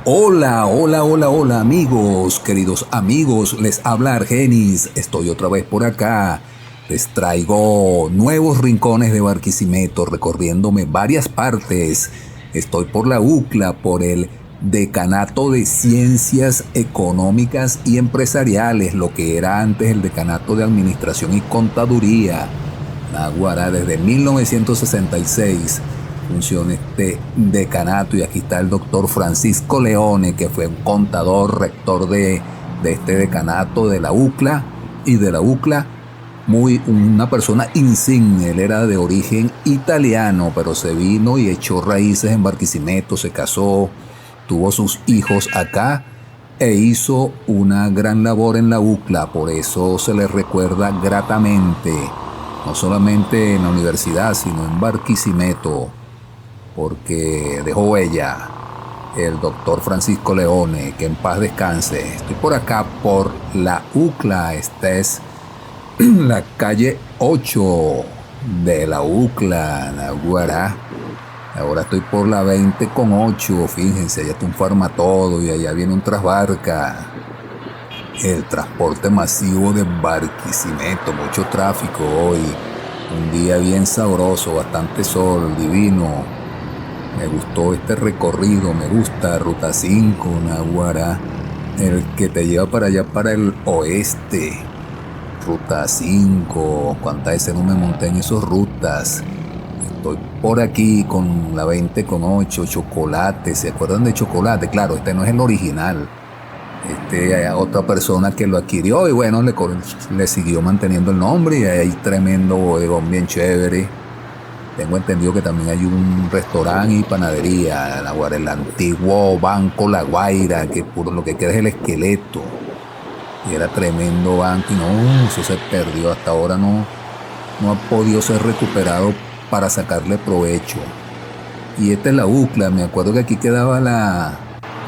Hola, hola, hola, hola amigos, queridos amigos, les habla Argenis, estoy otra vez por acá. Les traigo nuevos rincones de Barquisimeto, recorriéndome varias partes. Estoy por la UCLA, por el Decanato de Ciencias Económicas y Empresariales, lo que era antes el Decanato de Administración y Contaduría. Naguará, desde 1966 funciona este decanato y aquí está el doctor Francisco Leone, que fue un contador, rector de este decanato de la UCLA y de la UCLA, una persona insigne. Él era de origen italiano, pero se vino y echó raíces en Barquisimeto, se casó, tuvo sus hijos acá e hizo una gran labor en la UCLA, por eso se le recuerda gratamente, no solamente en la universidad, sino en Barquisimeto, porque dejó huella el doctor Francisco Leone, que en paz descanse. Estoy por acá por la UCLA, esta es la calle 8 de la UCLA, Naguará. Ahora estoy por la 20,8, fíjense, allá está un Farmatodo y allá viene un Trasbarca. El transporte masivo de Barquisimeto, mucho tráfico hoy. Un día bien sabroso, bastante sol, divino. Me gustó este recorrido, me gusta Ruta 5, Naguará. El que te lleva para allá, para el oeste. Ruta 5, cuántas veces no me monté en esas rutas. Estoy por aquí con la 20,8, Chocolate. ¿Se acuerdan de Chocolate? Claro, este no es el original. Hay otra persona que lo adquirió y bueno, le siguió manteniendo el nombre y hay tremendo bodegón bien chévere. Tengo entendido que también hay un restaurante y panadería, el antiguo Banco La Guaira, que por lo que queda es el esqueleto. Y era tremendo banco y no, eso se perdió. Hasta ahora no ha podido ser recuperado para sacarle provecho. Y esta es la UCLA, me acuerdo que aquí quedaba la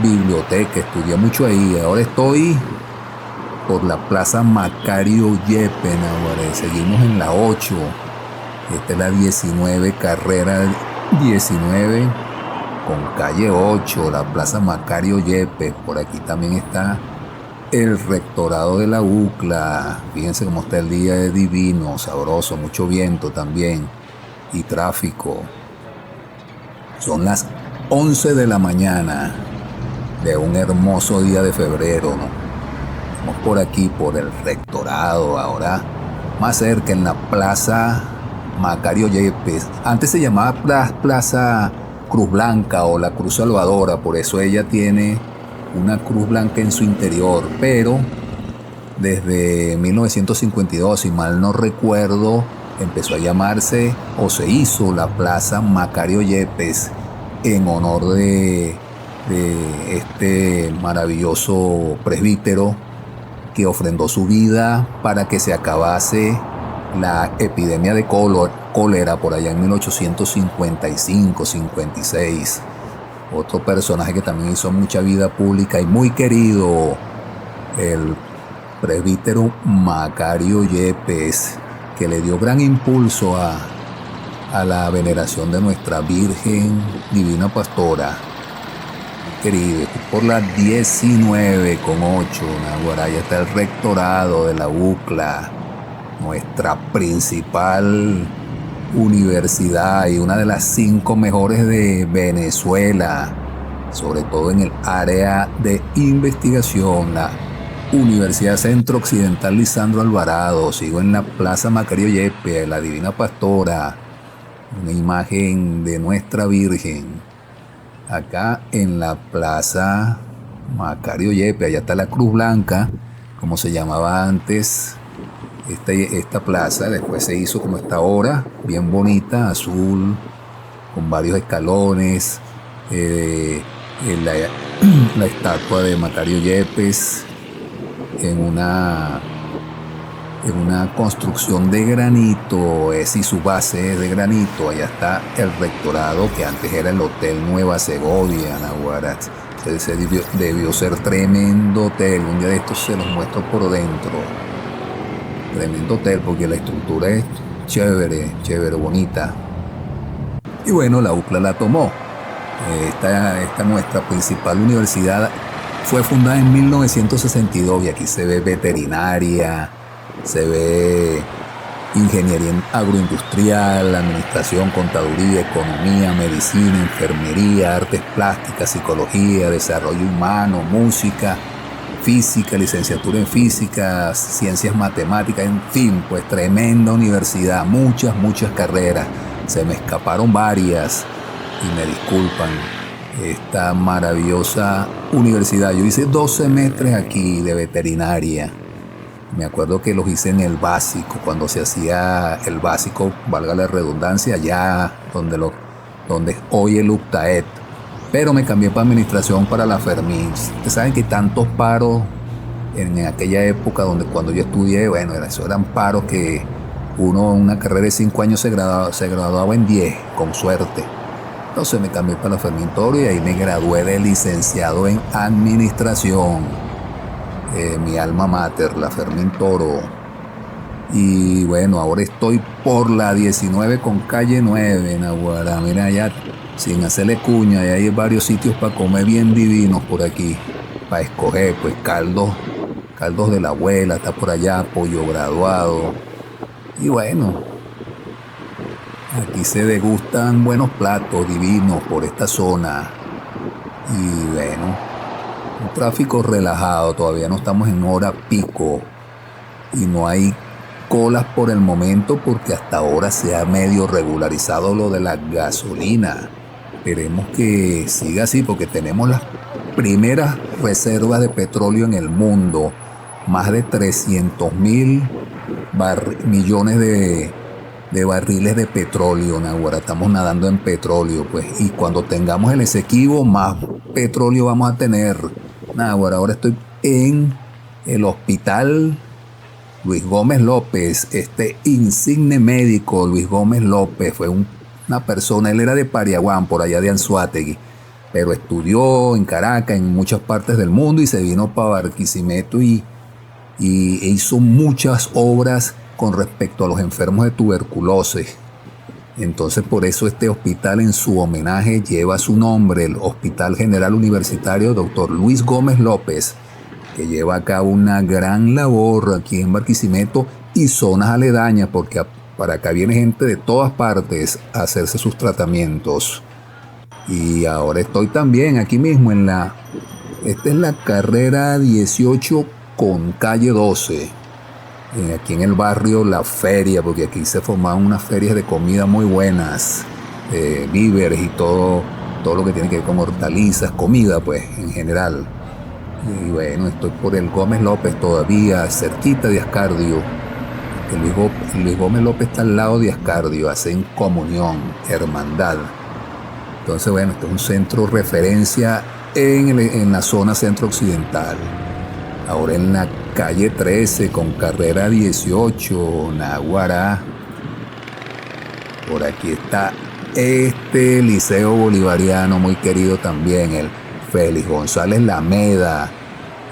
biblioteca, estudié mucho ahí. Ahora estoy por la Plaza Macario Yepes, seguimos en la 8. Esta es la 19, carrera 19 con calle 8, la Plaza Macario Yepes. Por aquí también está el rectorado de la UCLA. Fíjense cómo está el día, de divino, sabroso, mucho viento también y tráfico. Son las 11 de la mañana de un hermoso día de febrero, ¿no? Vamos por aquí, por el rectorado, ahora más cerca en la Plaza Macario Yepes. Antes se llamaba Plaza Cruz Blanca o la Cruz Salvadora, por eso ella tiene una cruz blanca en su interior, pero desde 1952, si mal no recuerdo, empezó a llamarse o se hizo la Plaza Macario Yepes en honor de este maravilloso presbítero que ofrendó su vida para que se acabase la epidemia de cólera por allá en 1855-56. Otro personaje que también hizo mucha vida pública y muy querido, el presbítero Macario Yepes, que le dio gran impulso a la veneración de nuestra Virgen Divina Pastora. Querido, por la 19,8, Naguará, ya está el rectorado de la UCLA, nuestra principal universidad y una de las 5 mejores de Venezuela, sobre todo en el área de investigación, la Universidad Centro Occidental Lisandro Alvarado. Sigo en la Plaza Macario Yepes, la Divina Pastora, una imagen de nuestra Virgen. Acá en la Plaza Macario Yepes, allá está la Cruz Blanca, como se llamaba antes esta plaza. Después se hizo como está ahora, bien bonita, azul, con varios escalones, la estatua de Macario Yepes en una construcción de granito, y su base es de granito. Allá está el rectorado, que antes era el Hotel Nueva Segovia, Naguará. Ese debió ser tremendo hotel. Un día de estos se los muestro por dentro. Tremendo hotel, porque la estructura es chévere, bonita. Y bueno, la UCLA la tomó. Esta nuestra principal universidad fue fundada en 1962 y aquí se ve veterinaria, se ve ingeniería agroindustrial, administración, contaduría, economía, medicina, enfermería, artes plásticas, psicología, desarrollo humano, música, física, licenciatura en física, ciencias matemáticas, en fin, pues tremenda universidad, muchas carreras. Se me escaparon varias y me disculpan. Esta maravillosa universidad. Yo hice 2 semestres aquí de veterinaria. Me acuerdo que los hice en el básico, cuando se hacía el básico, valga la redundancia, allá donde hoy el UCTAED. Pero me cambié para administración para la Fermín. Ustedes saben que tantos paros en aquella época, cuando yo estudié, bueno, eso eran paros que uno en una carrera de 5 años se graduaba en 10, con suerte. Entonces me cambié para la Fermín Toro y ahí me gradué de licenciado en administración. Mi alma mater, la Fermín Toro. Y bueno, ahora estoy por la 19 con calle 9, Naguará. Mira, allá, sin hacerle cuña, y hay varios sitios para comer bien divinos por aquí. Para escoger, pues caldos de la abuela, está por allá, pollo graduado. Y bueno, aquí se degustan buenos platos divinos por esta zona. Y bueno, un tráfico relajado, todavía no estamos en hora pico y no hay colas por el momento porque hasta ahora se ha medio regularizado lo de la gasolina. Esperemos que siga así porque tenemos las primeras reservas de petróleo en el mundo, más de 300.000 millones de barriles de petróleo. Ahora estamos nadando en petróleo, pues, y cuando tengamos el Esequibo, más petróleo vamos a tener. Ahora estoy en el hospital Luis Gómez López, este insigne médico Luis Gómez López fue una persona, él era de Pariaguán, por allá de Anzoátegui, pero estudió en Caracas, en muchas partes del mundo y se vino para Barquisimeto y hizo muchas obras con respecto a los enfermos de tuberculosis. Entonces por eso este hospital en su homenaje lleva su nombre, el Hospital General Universitario Dr. Luis Gómez López, que lleva a cabo una gran labor aquí en Barquisimeto y zonas aledañas, porque para acá viene gente de todas partes a hacerse sus tratamientos. Y ahora estoy también aquí mismo esta es la carrera 18 con calle 12. Aquí en el barrio La Feria, porque aquí se formaban unas ferias de comida muy buenas, víveres y todo lo que tiene que ver con hortalizas, comida pues en general. Y bueno, estoy por el Gómez López todavía, cerquita de Ascardio. El Luis Gómez López está al lado de Ascardio, hacen comunión, hermandad. Entonces bueno, este es un centro referencia en la zona centro-occidental. Ahora en la calle 13 con carrera 18, Naguará. Por aquí está este Liceo Bolivariano muy querido también, el Félix González Lameda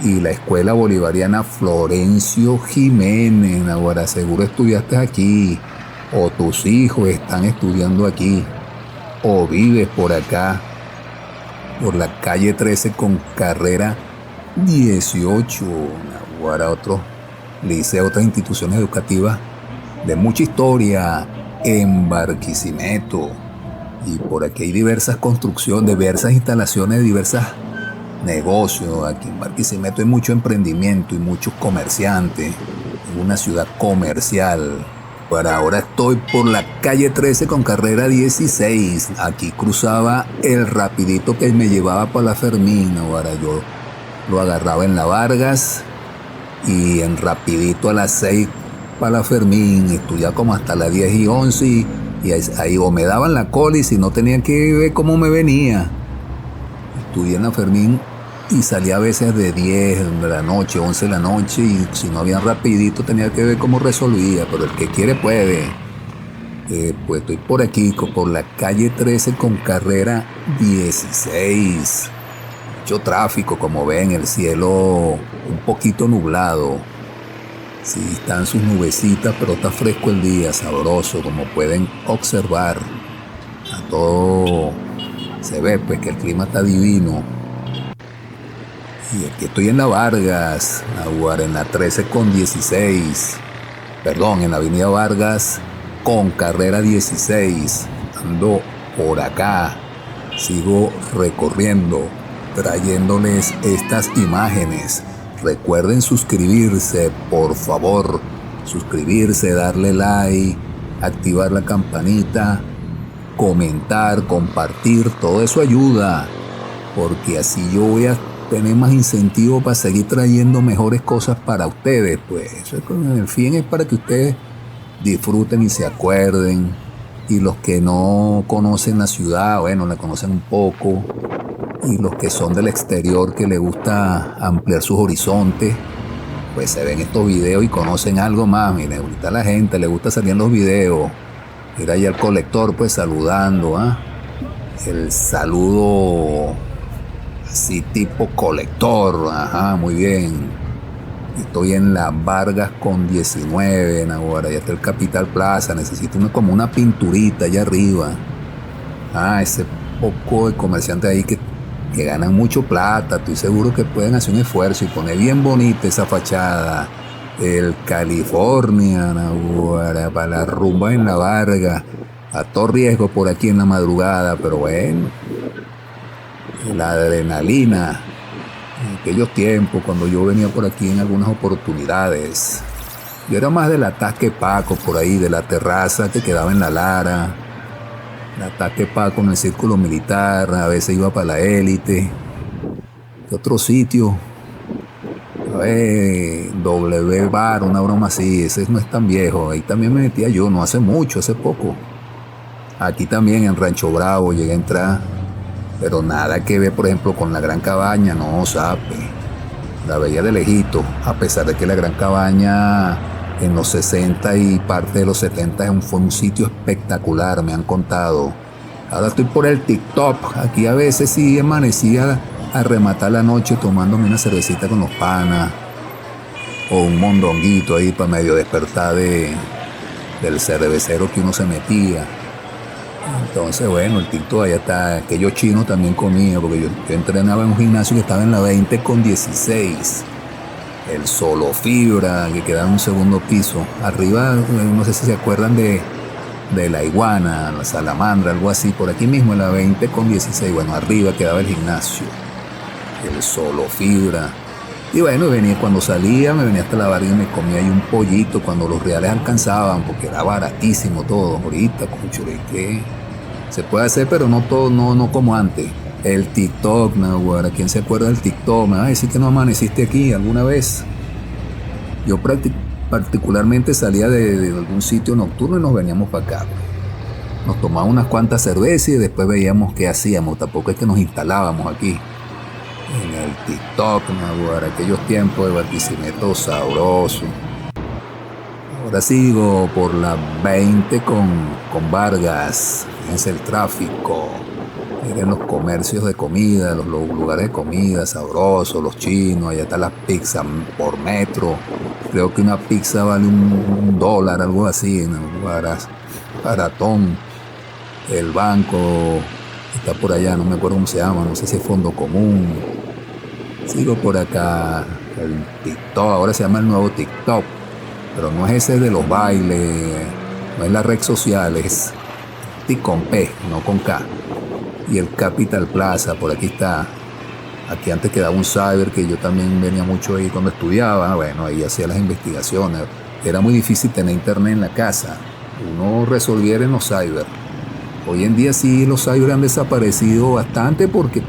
y la Escuela Bolivariana Florencio Jiménez. Naguará, seguro estudiaste aquí, o tus hijos están estudiando aquí, o vives por acá, por la calle 13 con carrera 18. Ahora otro liceo, otras instituciones educativas de mucha historia en Barquisimeto. Y por aquí hay diversas construcciones, diversas instalaciones, diversos negocios. Aquí en Barquisimeto hay mucho emprendimiento y muchos comerciantes. Es una ciudad comercial. Para ahora estoy por la calle 13 con carrera 16. Aquí cruzaba el rapidito que me llevaba para la Fermín. Ahora yo lo agarraba en la Vargas y en rapidito a las 6 para la Fermín, estudiaba como hasta las 10 y 11 y ahí o me daban la cola y si no tenía que ver cómo me venía. Estudié en la Fermín y salía a veces de 10 de la noche, 11 de la noche y si no había rapidito tenía que ver cómo resolvía, pero el que quiere puede. Pues estoy por aquí, por la calle 13 con carrera 16. Mucho tráfico, como ven, el cielo un poquito nublado. Sí, están sus nubecitas, pero está fresco el día, sabroso, como pueden observar. Está todo Se ve pues que el clima está divino. Y aquí estoy en la Vargas, en la 13 con 16. Perdón, en la avenida Vargas con carrera 16. Ando por acá. Sigo recorriendo, trayéndoles estas imágenes. Recuerden suscribirse, por favor. Suscribirse, darle like, activar la campanita, comentar, compartir. Todo eso ayuda, porque así yo voy a tener más incentivo para seguir trayendo mejores cosas para ustedes. Pues el fin es para que ustedes disfruten y se acuerden. Y los que no conocen la ciudad, bueno, la conocen un poco. Y los que son del exterior, que les gusta ampliar sus horizontes, pues se ven estos videos y conocen algo más. Miren, ahorita a la gente le gusta salir en los videos. Mira ahí al colector pues saludando, ¿ah? El saludo así tipo colector, ajá, muy bien. Estoy en la Vargas con 19, ahora ya está el Capital Plaza. Necesito como una pinturita allá arriba. Ese poco de comerciantes ahí que ganan mucho plata. Estoy seguro que pueden hacer un esfuerzo y poner bien bonita esa fachada. El California, ahora para la rumba en la Vargas. A todo riesgo por aquí en la madrugada, pero bueno. La adrenalina. En aquellos tiempos, cuando yo venía por aquí en algunas oportunidades, yo era más del Ataque Paco por ahí, de la terraza que quedaba en la Lara, el Ataque Paco en el círculo militar, a veces iba para la élite. ¿Qué otro sitio? W Bar, una broma así, ese no es tan viejo, ahí también me metía yo, no hace mucho, hace poco. Aquí también en Rancho Bravo llegué a entrar. Pero nada que ver, por ejemplo, con la Gran Cabaña, no, sabe. La veía de lejito, a pesar de que la Gran Cabaña en los 60 y parte de los 70 fue un sitio espectacular, me han contado. Ahora estoy por el TikTok, aquí a veces sí amanecía a rematar la noche tomándome una cervecita con los panas, o un mondonguito ahí para medio despertar del cervecero que uno se metía. Entonces, bueno, el TikTok allá está. Aquellos chinos también comía, porque yo entrenaba en un gimnasio que estaba en la 20 con 16. El Solo Fibra, que quedaba en un segundo piso. Arriba, no sé si se acuerdan de la Iguana, la Salamandra, algo así. Por aquí mismo en la 20 con 16. Bueno, arriba quedaba el gimnasio. El Solo Fibra. Y bueno, cuando salía, me venía hasta la Vargas y me comía ahí un pollito cuando los reales alcanzaban, porque era baratísimo todo. Ahorita, cónchale, que se puede hacer, pero no todo, no como antes. El TikTok, ahora, ¿quién se acuerda del TikTok? Me va a decir que no amaneciste aquí alguna vez. Yo particularmente salía de algún sitio nocturno y nos veníamos para acá. Nos tomábamos unas cuantas cervezas y después veíamos qué hacíamos. Tampoco es que nos instalábamos aquí. En el TikTok, ahora, aquellos tiempos de Barquisimeto sabroso. Ahora sigo por la 20 con Vargas. Fíjense el tráfico. Miren los comercios de comida, los lugares de comida sabrosos, los chinos. Allá están las pizzas por metro. Creo que una pizza vale $1, algo así, ¿no? Baratón. El banco está por allá, no me acuerdo cómo se llama, no sé si es Fondo Común. Sigo por acá, el TikTok, ahora se llama el nuevo TikTok, pero no es ese de los bailes, no es la red social, es TIC con P, no con K. Y el Capital Plaza, por aquí está. Aquí antes quedaba un cyber que yo también venía mucho ahí cuando estudiaba, bueno, ahí hacía las investigaciones. Era muy difícil tener internet en la casa, uno resolviera en los cyber. Hoy en día sí los cyber han desaparecido bastante porque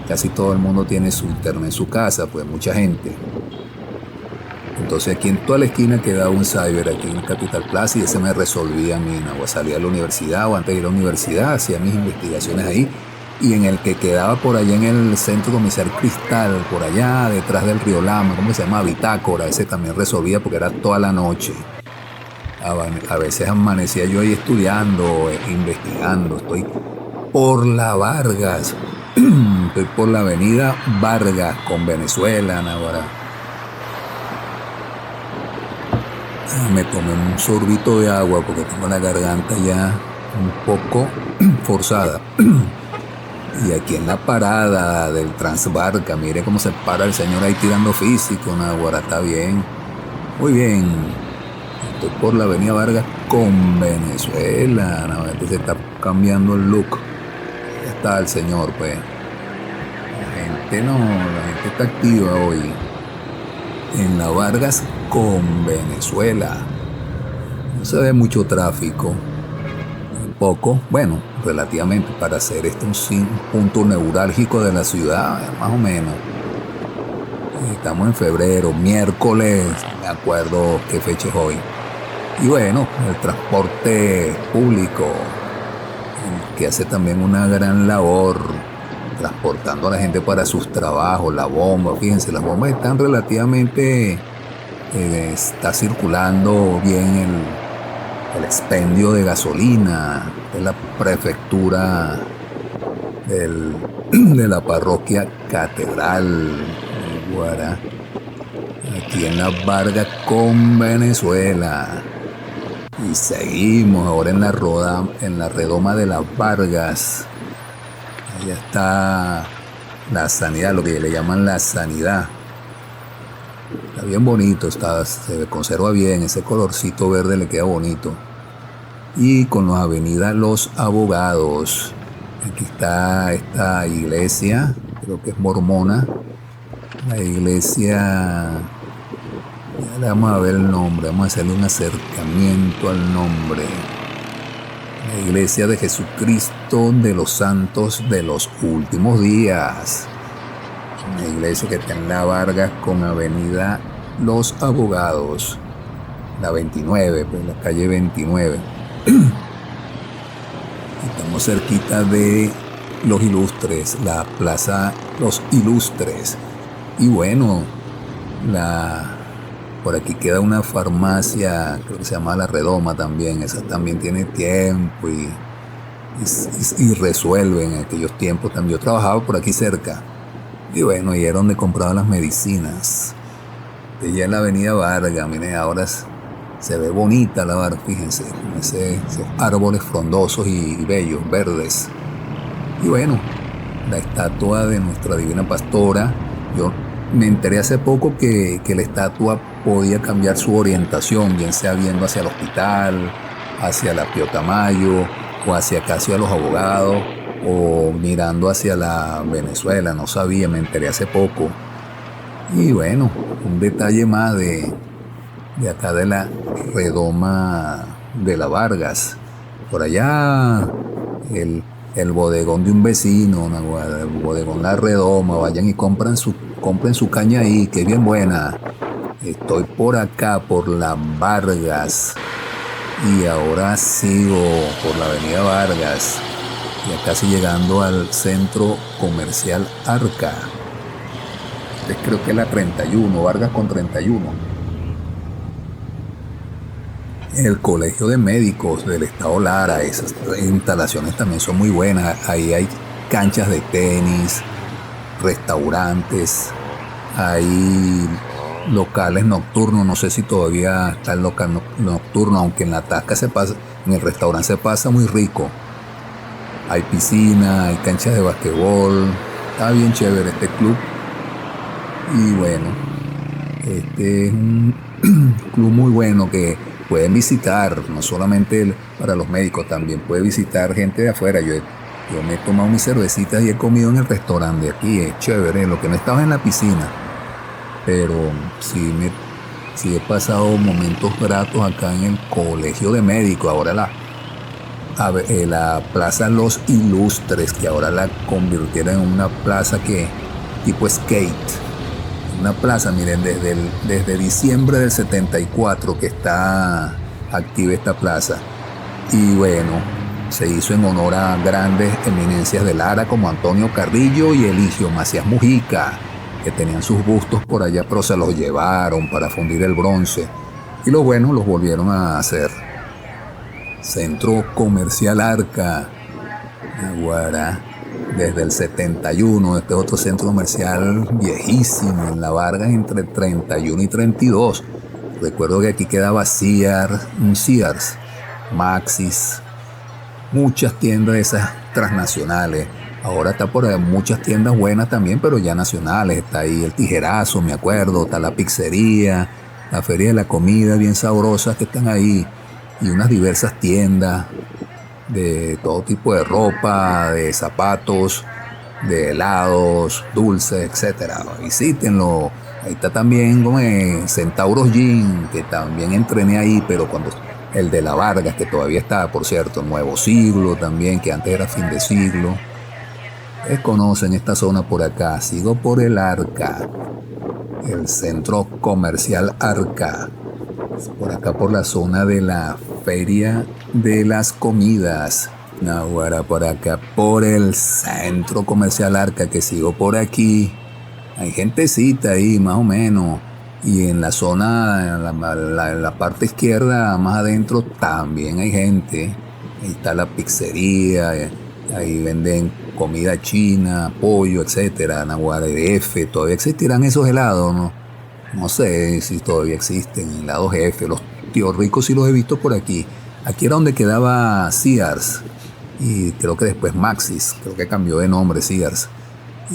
casi todo el mundo tiene su internet en su casa, pues mucha gente. Entonces aquí en toda la esquina quedaba un cyber, aquí en Capital Plaza, y ese me resolvía a mí, o salía a la universidad o antes de ir a la universidad, hacía mis investigaciones ahí. Y en el que quedaba por allá en el centro comercial Cristal, por allá detrás del Río Lama, ¿cómo se llama? Bitácora, ese también resolvía porque era toda la noche. A veces amanecía yo ahí estudiando, investigando. Estoy por la Vargas, estoy por la avenida Vargas con Venezuela, ahora. Me tomé un sorbito de agua porque tengo la garganta ya un poco forzada. Y aquí en la parada del Transbarca, mire cómo se para el señor ahí tirando físico, Naguará, está bien. Muy bien. Estoy por la avenida Vargas con Venezuela. Naguará, este se está cambiando el look. Ya está el señor, pues. La gente está activa hoy. En la Vargas con Venezuela. No se ve mucho tráfico. Poco, bueno, relativamente para hacer esto un punto neurálgico de la ciudad, más o menos. Estamos en febrero, miércoles, me acuerdo qué fecha es hoy. Y bueno, el transporte público, que hace también una gran labor, transportando a la gente para sus trabajos, la bomba, fíjense, las bombas están relativamente, está circulando bien el expendio de gasolina de la prefectura de la parroquia Catedral de Guará, aquí en la Vargas con Venezuela. Y seguimos ahora en la redoma de las Vargas. Allá está la sanidad, lo que le llaman la sanidad. Está bien bonito, se conserva bien, ese colorcito verde le queda bonito. Y con la avenida Los Abogados, aquí está esta iglesia, creo que es mormona, la iglesia, ya le vamos a ver el nombre, vamos a hacerle un acercamiento al nombre. La iglesia de Jesucristo de los Santos de los Últimos Días. Una iglesia que está en la Vargas con avenida Los Abogados, la 29, pues la calle 29. Estamos cerquita de Los Ilustres, la plaza Los Ilustres. Y bueno, por aquí queda una farmacia, creo que se llama La Redoma también. Esa también tiene tiempo y resuelve en aquellos tiempos también. Yo trabajaba por aquí cerca. Y bueno, y era donde compraba las medicinas. De ya en la avenida Vargas, miren, ahora se ve bonita la Vargas, fíjense, con esos árboles frondosos y bellos, verdes. Y bueno, la estatua de Nuestra Divina Pastora. Yo me enteré hace poco que la estatua podía cambiar su orientación, bien sea viendo hacia el hospital, hacia la Pío Tamayo, o hacia acá, hacia los Abogados, o mirando hacia la Venezuela. No sabía, me enteré hace poco. Y bueno, un detalle más de acá de la redoma de la Vargas. Por allá el bodegón de un vecino, el bodegón La Redoma, vayan y compren su caña ahí, que es bien buena. Estoy por acá, por la Vargas, y ahora sigo por la avenida Vargas, ya casi llegando al centro comercial Arca. Creo que es la 31, Vargas con 31. El Colegio de Médicos del Estado Lara, esas instalaciones también son muy buenas. Ahí hay canchas de tenis, restaurantes, hay locales nocturnos. No sé si todavía está el local nocturno, aunque en la Tasca en el restaurante se pasa muy rico. Hay piscina, hay canchas de basquetbol. Está bien chévere este club. Y bueno, este es un club muy bueno que pueden visitar, no solamente para los médicos, también puede visitar gente de afuera. Yo me he tomado mis cervecitas y he comido en el restaurante de aquí, es chévere, lo que no estaba en la piscina, pero sí he pasado momentos gratos acá en el Colegio de Médicos. Ahora la Plaza Los Ilustres, que ahora la convirtieron en una plaza tipo skate. Una plaza, miren, desde diciembre del 74 que está activa esta plaza. Y bueno, se hizo en honor a grandes eminencias de Lara como Antonio Carrillo y Eligio Macías Mujica, que tenían sus bustos por allá, pero se los llevaron para fundir el bronce. Y los volvieron a hacer. Centro Comercial Arca, Aguara. Desde el 71, este es otro centro comercial viejísimo en la Vargas, entre 31 y 32. Recuerdo que aquí quedaba Sears, Maxis, muchas tiendas de esas transnacionales. Ahora está por ahí muchas tiendas buenas también, pero ya nacionales. Está ahí el Tijerazo, me acuerdo, está la pizzería, la feria de la comida bien sabrosas que están ahí. Y unas diversas tiendas de todo tipo de ropa, de zapatos, de helados, dulces, etcétera. Visítenlo. Ahí está también Centauros Gym, que también entrené ahí, pero cuando el de la Vargas, que todavía está, por cierto, Nuevo Siglo también, que antes era Fin de Siglo. Ustedes conocen esta zona por acá. Sigo por el Arca, el centro comercial Arca. Por acá por la zona de la Feria de las Comidas. Naguará, por acá por el centro comercial Arca, que sigo por aquí. Hay gentecita ahí, más o menos. Y en la zona, en la parte izquierda, más adentro, también hay gente. Ahí está la pizzería, ahí venden comida china, pollo, etcétera. Naguará DF, todavía existirán esos helados, ¿no? No sé si todavía existen helados F. Los tíos ricos sí los he visto por aquí. Aquí era donde quedaba Sears. Y creo que después Maxis. Creo que cambió de nombre Sears.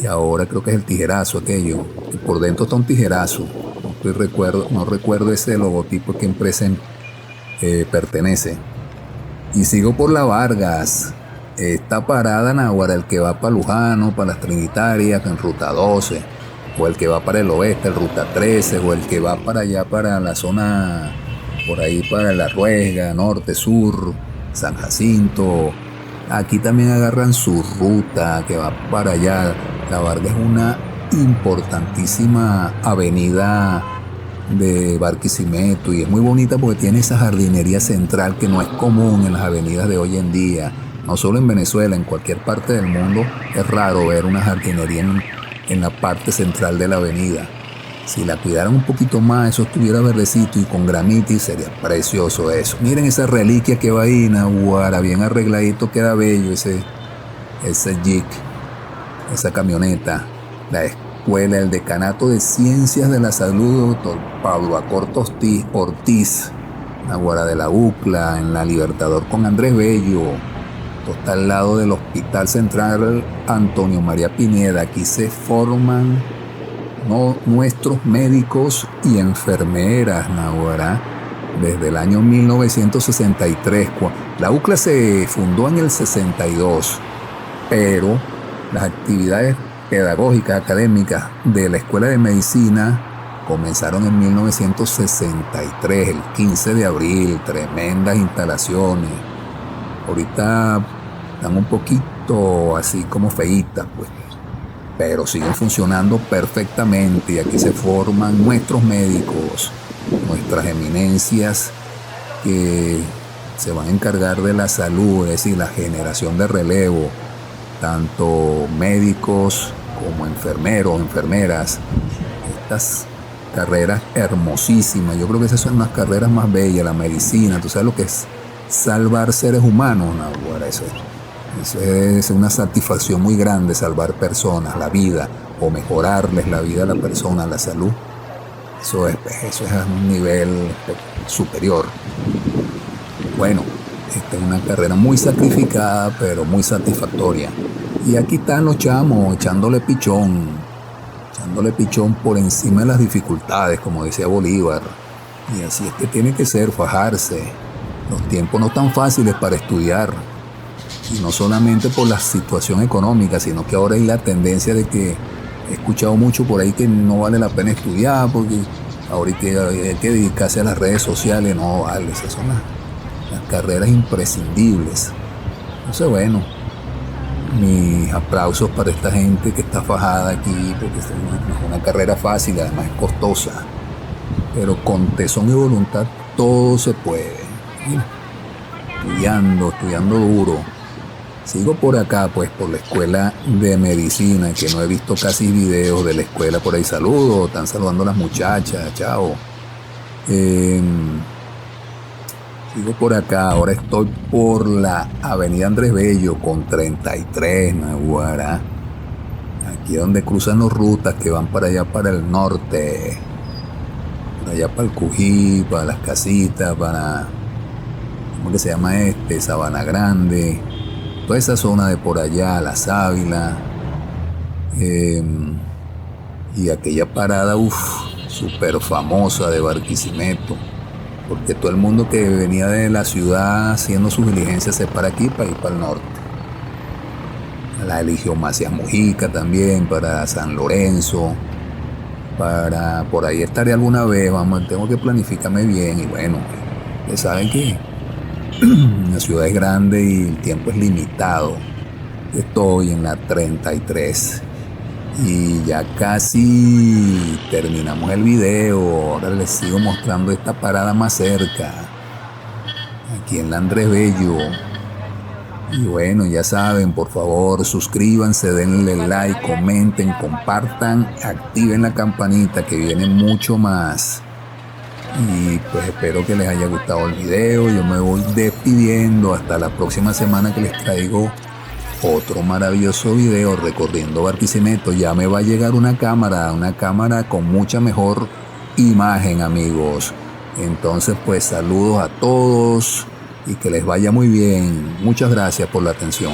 Y ahora creo que es el Tijerazo aquello. Y por dentro está un tijerazo. No recuerdo ese logotipo, qué empresa pertenece. Y sigo por la Vargas. Esta parada Naguará, el que va para Lujano, para las Trinitarias, en Ruta 12. O el que va para el oeste, el Ruta 13, o el que va para allá, para la zona, por ahí para La Ruesga, norte, sur, San Jacinto. Aquí también agarran su ruta que va para allá. La Vargas es una importantísima avenida de Barquisimeto y es muy bonita porque tiene esa jardinería central que no es común en las avenidas de hoy en día. No solo en Venezuela, en cualquier parte del mundo es raro ver una jardinería en la parte central de la avenida. Si la cuidaran un poquito más, eso estuviera verdecito y con gramitis, sería precioso eso. Miren esa reliquia que va ahí, Naguará, bien arregladito, queda bello ese jeep, esa camioneta. La escuela, el decanato de Ciencias de la Salud, doctor Pablo Acorto Ortiz, Naguará de la UCLA, en la Libertador con Andrés Bello. Esto está al lado del Hospital Central Antonio María Pineda. Aquí se forman nuestros médicos y enfermeras, Naguará, desde el año 1963. La UCLA se fundó en el 62, pero las actividades pedagógicas académicas de la Escuela de Medicina comenzaron en 1963, el 15 de abril, tremendas instalaciones. Ahorita están un poquito así como feitas, pues, pero siguen funcionando perfectamente y aquí se forman nuestros médicos, nuestras eminencias que se van a encargar de la salud, es decir, la generación de relevo, tanto médicos como enfermeros, enfermeras. Estas carreras hermosísimas, yo creo que esas son las carreras más bellas, la medicina. Tú sabes lo que es salvar seres humanos, Naguará, eso es una satisfacción muy grande, salvar personas, la vida, o mejorarles la vida a la persona, la salud. Eso es a un nivel superior. Bueno, esta es una carrera muy sacrificada, pero muy satisfactoria. Y aquí están los chamos echándole pichón por encima de las dificultades, como decía Bolívar. Y así es que tiene que ser, fajarse. Los tiempos no están fáciles para estudiar. Y no solamente por la situación económica, sino que ahora hay la tendencia de que he escuchado mucho por ahí que no vale la pena estudiar porque ahorita hay que dedicarse a las redes sociales. No vale, esas son las carreras imprescindibles. Entonces, bueno, mis aplausos para esta gente que está fajada aquí, porque es una carrera fácil, además es costosa, pero con tesón y voluntad todo se puede. Estudiando duro. Sigo por acá, pues, por la escuela de medicina, que no he visto casi videos de la escuela por ahí. Saludos, están saludando a las muchachas, chao. Sigo por acá, ahora estoy por la avenida Andrés Bello con 33, Naguará. Aquí es donde cruzan las rutas que van para allá, para el norte. Para allá, para el Cují, para las casitas, para... ¿cómo que se llama este? Sabana Grande. toda esa zona de por allá, La Sábila, y aquella parada, súper famosa de Barquisimeto, porque todo el mundo que venía de la ciudad haciendo sus diligencias se para aquí para ir para el norte. La eligió Macías Mujica también, para San Lorenzo, por ahí estaré alguna vez, vamos, tengo que planificarme bien y bueno, ustedes saben que la ciudad es grande y el tiempo es limitado. Estoy en la 33 y ya casi terminamos el video. Ahora les sigo mostrando esta parada más cerca, aquí en la Andrés Bello. Y bueno, ya saben, por favor, suscríbanse, denle like, comenten, compartan, activen la campanita que viene mucho más. Y pues espero que les haya gustado el video. Yo me voy despidiendo hasta la próxima semana que les traigo otro maravilloso video recorriendo Barquisimeto. Ya me va a llegar una cámara con mucha mejor imagen, amigos. Entonces pues saludos a todos y que les vaya muy bien. Muchas gracias por la atención.